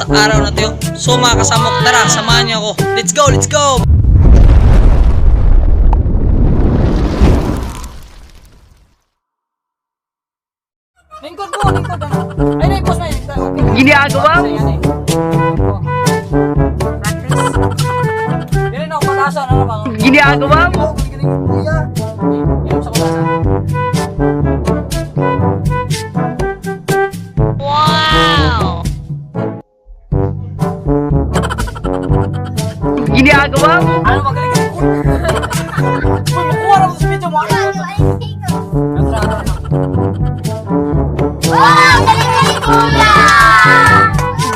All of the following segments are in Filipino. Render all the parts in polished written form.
araw na to. So mga kasamok, tara, samahan niyo ako. Let's go, let's go! Lingkod mo, lingkod na. Ay, na, boss na yun. Okay. Ginagawa mo? Hindi rin ako patasan, ano ba? Ginagawa mo? Inom sa kutasan. Wow! Ginagawa mo? Ano magaling ka? Uy, makuha na mo sa video mo. Ano?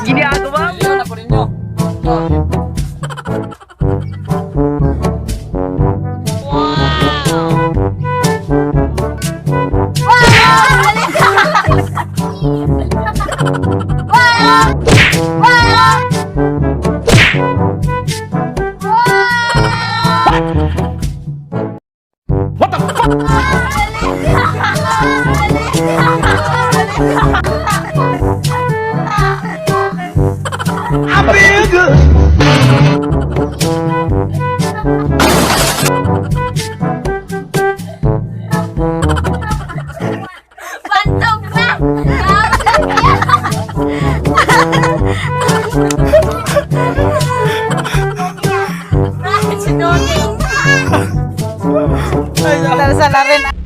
Ginagawa mo? Yun na po ninyo. What the fuck? I'm being good. Pantog na! Bakit si Doding? Ay, sa rin.